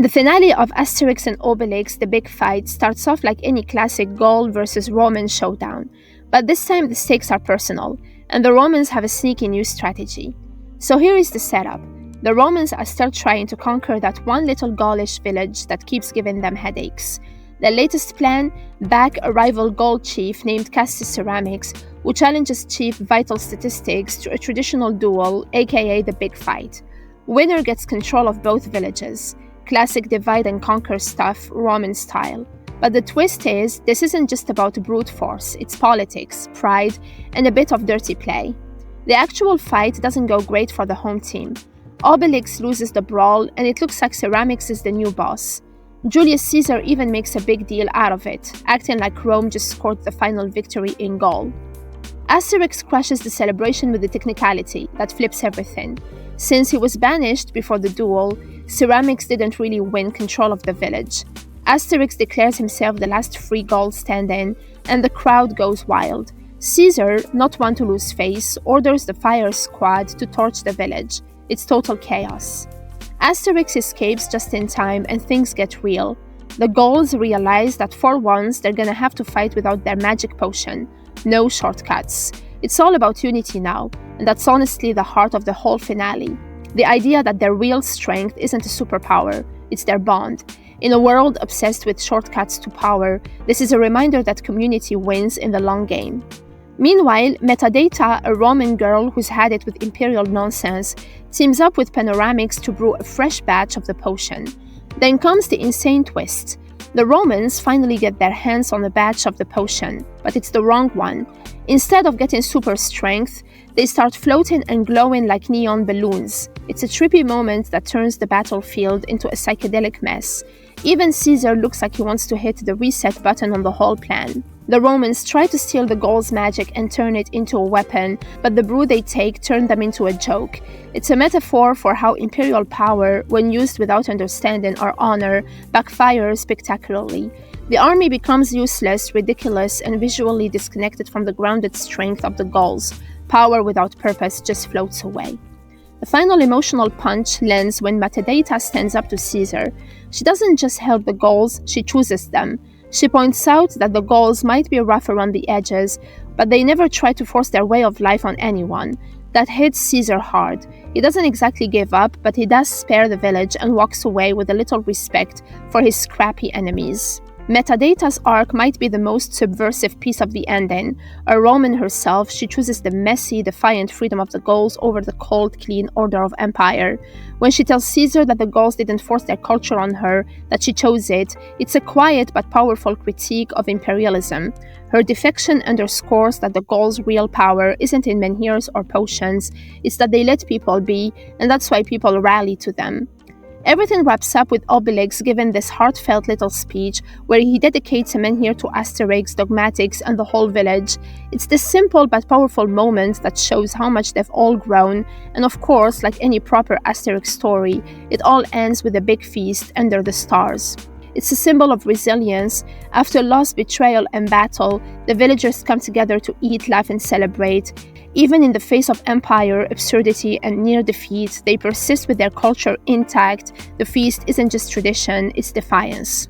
The finale of Asterix and Obelix, the big fight, starts off like any classic Gaul versus Roman showdown, but this time the stakes are personal, and the Romans have a sneaky new strategy. So here is the setup. The Romans are still trying to conquer that one little Gaulish village that keeps giving them headaches. Their latest plan? Back a rival Gaul chief named Asterix, who challenges Chief Vital Statistics to a traditional duel, aka the big fight. Winner gets control of both villages. Classic divide and conquer stuff, Roman style. But the twist is, this isn't just about brute force, it's politics, pride, and a bit of dirty play. The actual fight doesn't go great for the home team. Obelix loses the brawl, and it looks like Ceramics is the new boss. Julius Caesar even makes a big deal out of it, acting like Rome just scored the final victory in Gaul. Asterix crushes the celebration with a technicality that flips everything. Since he was banished before the duel, Ceramics didn't really win control of the village. Asterix declares himself the last free Gaul standing, and the crowd goes wild. Caesar, not one to lose face, orders the fire squad to torch the village. It's total chaos. Asterix escapes just in time and things get real. The Gauls realize that for once they're gonna have to fight without their magic potion. No shortcuts. It's all about unity now, and that's honestly the heart of the whole finale. The idea that their real strength isn't a superpower, it's their bond. In a world obsessed with shortcuts to power, this is a reminder that community wins in the long game. Meanwhile, Metadata, a Roman girl who's had it with imperial nonsense, teams up with Panoramics to brew a fresh batch of the potion. Then comes the insane twist. The Romans finally get their hands on a batch of the potion, but it's the wrong one. Instead of getting super strength, they start floating and glowing like neon balloons. It's a trippy moment that turns the battlefield into a psychedelic mess. Even Caesar looks like he wants to hit the reset button on the whole plan. The Romans try to steal the Gauls' magic and turn it into a weapon, but the brew they take turned them into a joke. It's a metaphor for how imperial power, when used without understanding or honor, backfires spectacularly. The army becomes useless, ridiculous, and visually disconnected from the grounded strength of the Gauls. Power without purpose just floats away. The final emotional punch lands when Metadata stands up to Caesar. She doesn't just help the Gauls, she chooses them. She points out that the Gauls might be rough around the edges, but they never try to force their way of life on anyone. That hits Caesar hard. He doesn't exactly give up, but he does spare the village and walks away with a little respect for his scrappy enemies. Metadata's arc might be the most subversive piece of the ending. A Roman herself, she chooses the messy, defiant freedom of the Gauls over the cold, clean order of empire. When she tells Caesar that the Gauls didn't force their culture on her, that she chose it, it's a quiet but powerful critique of imperialism. Her defection underscores that the Gauls' real power isn't in menhirs or potions, it's that they let people be, and that's why people rally to them. Everything wraps up with Obelix giving this heartfelt little speech where he dedicates a menhir to Asterix, dogmatics, and the whole village. It's this simple but powerful moment that shows how much they've all grown, and of course, like any proper Asterix story, it all ends with a big feast under the stars. It's a symbol of resilience. After loss, betrayal, and battle, the villagers come together to eat, laugh, and celebrate. Even in the face of empire, absurdity, and near defeat, they persist with their culture intact. The feast isn't just tradition, it's defiance.